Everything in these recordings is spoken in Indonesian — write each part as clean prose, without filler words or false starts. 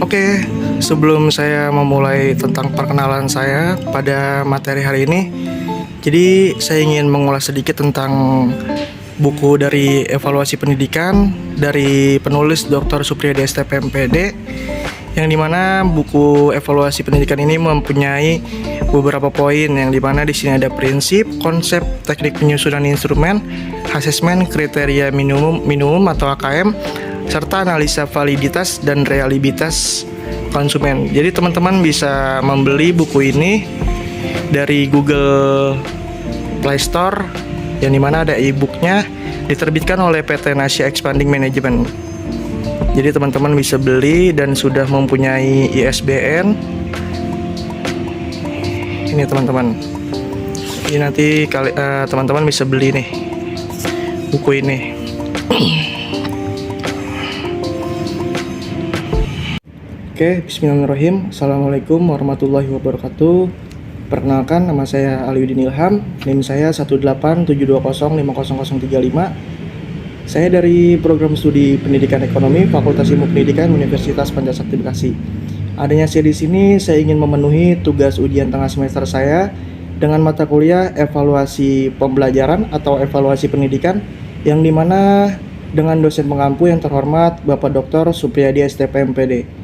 Oke, sebelum saya memulai tentang perkenalan saya pada materi hari ini, jadi saya ingin mengulas sedikit tentang buku dari evaluasi pendidikan dari penulis Dr. Supriyadi STP MPD, yang dimana buku evaluasi pendidikan ini mempunyai beberapa poin, yang dimana di sini ada prinsip, konsep, teknik penyusunan instrumen, asesmen, kriteria minimum atau AKM, serta analisa validitas dan realitas konsumen. Jadi teman-teman bisa membeli buku ini dari Google Play Store, yang dimana ada e-booknya, diterbitkan oleh PT Nasya Expanding Management. Jadi teman-teman bisa beli dan sudah mempunyai ISBN. Ini teman-teman. Jadi nanti teman-teman bisa beli nih buku ini. Oke, bismillahirrahmanirrahim. Assalamualaikum warahmatullahi wabarakatuh. Perkenalkan, nama saya Aliuddin Ilham. NIM saya 18720500035. Saya dari program studi Pendidikan Ekonomi Fakultas Ilmu Pendidikan Universitas Pancasakti Bekasi. Adanya saya di sini, saya ingin memenuhi tugas ujian tengah semester saya dengan mata kuliah evaluasi pembelajaran atau evaluasi pendidikan, yang dimana dengan dosen pengampu yang terhormat Bapak Dr. Supriyadi STP MPD.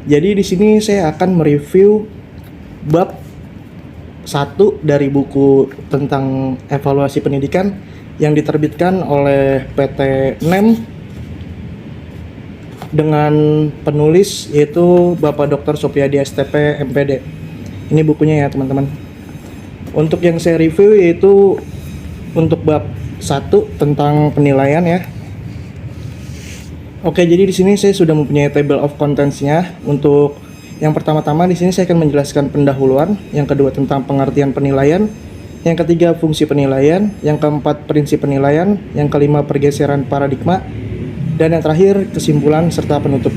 Jadi di sini saya akan mereview bab 1 dari buku tentang evaluasi pendidikan yang diterbitkan oleh PT NEM dengan penulis yaitu Bapak Dr. Supriyadi STP MPD. Ini bukunya ya teman-teman. Untuk yang saya review yaitu untuk bab 1 tentang penilaian ya. Oke, jadi di sini saya sudah mempunyai table of contents-nya. Untuk yang pertama-tama di sini saya akan menjelaskan pendahuluan, yang kedua tentang pengertian penilaian, yang ketiga fungsi penilaian, yang keempat prinsip penilaian, yang kelima pergeseran paradigma, dan yang terakhir kesimpulan serta penutup.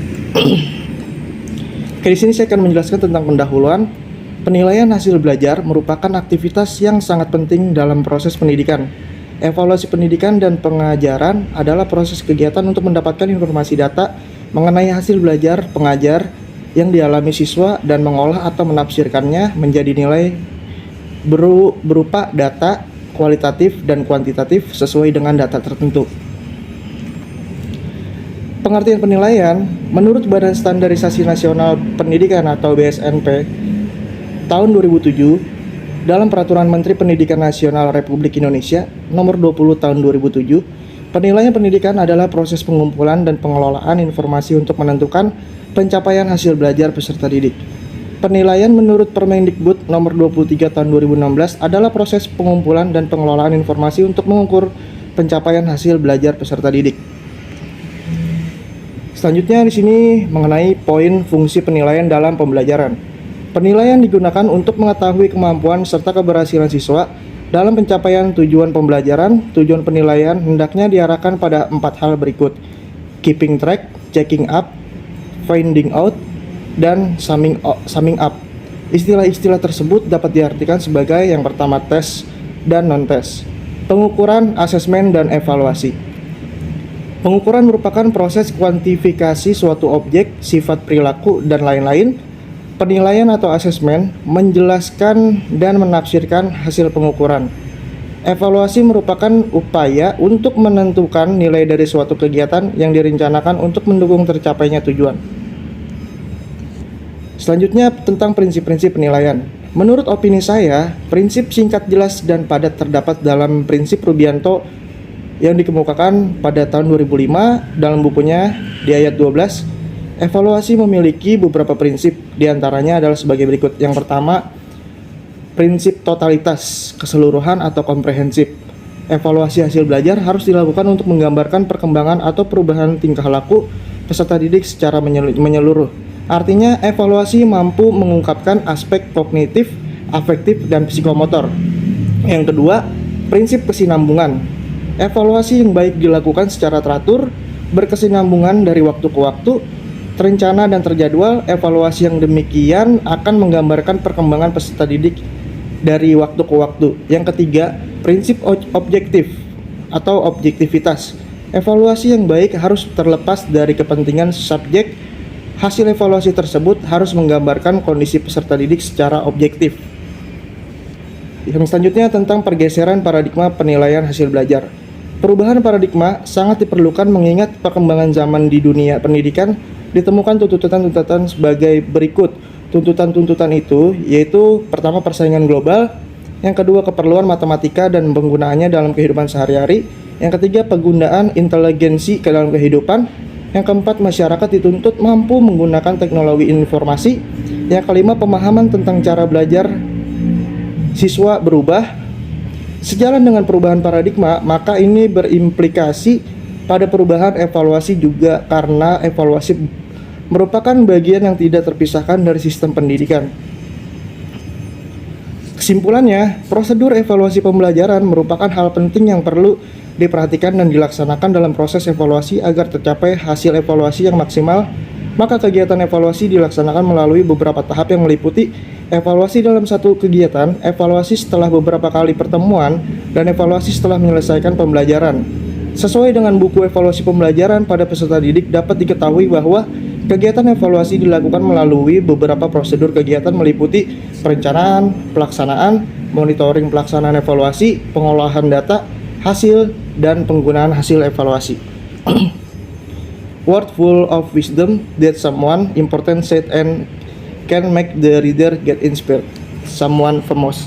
Oke, di sini saya akan menjelaskan tentang pendahuluan. Penilaian hasil belajar merupakan aktivitas yang sangat penting dalam proses pendidikan. Evaluasi pendidikan dan pengajaran adalah proses kegiatan untuk mendapatkan informasi data mengenai hasil belajar pengajar yang dialami siswa dan mengolah atau menafsirkannya menjadi nilai berupa data kualitatif dan kuantitatif sesuai dengan data tertentu. Pengertian penilaian menurut Badan Standarisasi Nasional Pendidikan atau BSNP tahun 2007 dalam Peraturan Menteri Pendidikan Nasional Republik Indonesia Nomor 20 Tahun 2007, penilaian pendidikan adalah proses pengumpulan dan pengelolaan informasi untuk menentukan pencapaian hasil belajar peserta didik. Penilaian menurut Permendikbud Nomor 23 Tahun 2016 adalah proses pengumpulan dan pengelolaan informasi untuk mengukur pencapaian hasil belajar peserta didik. Selanjutnya di sini mengenai poin fungsi penilaian dalam pembelajaran. Penilaian digunakan untuk mengetahui kemampuan serta keberhasilan siswa dalam pencapaian tujuan pembelajaran. Tujuan penilaian hendaknya diarahkan pada 4 hal berikut: keeping track, checking up, finding out, dan summing up. Istilah-istilah tersebut dapat diartikan sebagai yang pertama tes dan non-tes, pengukuran, asesmen, dan evaluasi. Pengukuran merupakan proses kuantifikasi suatu objek, sifat, perilaku, dan lain-lain. Penilaian atau asesmen menjelaskan dan menafsirkan hasil pengukuran. Evaluasi merupakan upaya untuk menentukan nilai dari suatu kegiatan yang direncanakan untuk mendukung tercapainya tujuan. Selanjutnya tentang prinsip-prinsip penilaian. Menurut opini saya, prinsip singkat, jelas, dan padat terdapat dalam prinsip Rubianto yang dikemukakan pada tahun 2005 dalam bukunya di ayat 12. Evaluasi memiliki beberapa prinsip, diantaranya adalah sebagai berikut. Yang pertama, prinsip totalitas, keseluruhan atau komprehensif. Evaluasi hasil belajar harus dilakukan untuk menggambarkan perkembangan atau perubahan tingkah laku peserta didik secara menyeluruh. Artinya, evaluasi mampu mengungkapkan aspek kognitif, afektif, dan psikomotor. Yang kedua, prinsip kesinambungan. Evaluasi yang baik dilakukan secara teratur, berkesinambungan dari waktu ke waktu, terencana dan terjadwal. Evaluasi yang demikian akan menggambarkan perkembangan peserta didik dari waktu ke waktu. Yang ketiga, prinsip objektif atau objektivitas. Evaluasi yang baik harus terlepas dari kepentingan subjek Hasil evaluasi tersebut harus menggambarkan kondisi peserta didik secara objektif. Yang selanjutnya tentang pergeseran paradigma penilaian hasil belajar. Perubahan paradigma sangat diperlukan mengingat perkembangan zaman di dunia pendidikan. Ditemukan tuntutan-tuntutan sebagai berikut. Tuntutan-tuntutan itu yaitu pertama persaingan global, yang kedua keperluan matematika dan penggunaannya dalam kehidupan sehari-hari, yang ketiga penggunaan inteligensi ke dalam kehidupan, yang keempat masyarakat dituntut mampu menggunakan teknologi informasi, yang kelima pemahaman tentang cara belajar siswa berubah. Sejalan dengan perubahan paradigma, maka ini berimplikasi pada perubahan evaluasi juga, karena evaluasi merupakan bagian yang tidak terpisahkan dari sistem pendidikan. Kesimpulannya, prosedur evaluasi pembelajaran merupakan hal penting yang perlu diperhatikan dan dilaksanakan dalam proses evaluasi agar tercapai hasil evaluasi yang maksimal. Maka kegiatan evaluasi dilaksanakan melalui beberapa tahap yang meliputi evaluasi dalam satu kegiatan, evaluasi setelah beberapa kali pertemuan, dan evaluasi setelah menyelesaikan pembelajaran. Sesuai dengan buku evaluasi pembelajaran pada peserta didik, dapat diketahui bahwa kegiatan evaluasi dilakukan melalui beberapa prosedur kegiatan meliputi perencanaan, pelaksanaan, monitoring pelaksanaan evaluasi, pengolahan data, hasil, dan penggunaan hasil evaluasi. Word full of wisdom that someone important said and can make the reader get inspired. Someone famous.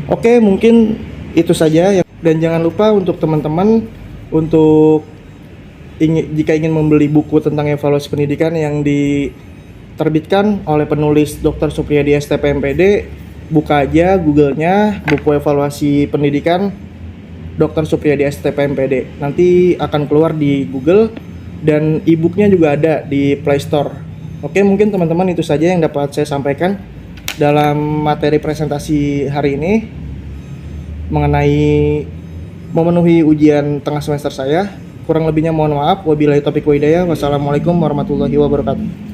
Oke, mungkin itu saja. Dan jangan lupa untuk teman-teman untuk jika ingin membeli buku tentang evaluasi pendidikan yang diterbitkan oleh penulis Dr. Supriyadi STP MPD, buka aja Google-nya buku evaluasi pendidikan Dr. Supriyadi STP MPD. Nanti akan keluar di Google dan e-booknya juga ada di Play Store. Oke, mungkin teman-teman itu saja yang dapat saya sampaikan dalam materi presentasi hari ini mengenai memenuhi ujian tengah semester saya. Kurang lebihnya mohon maaf. Wabillahi taufiq wa hidayah. Wassalamualaikum warahmatullahi wabarakatuh.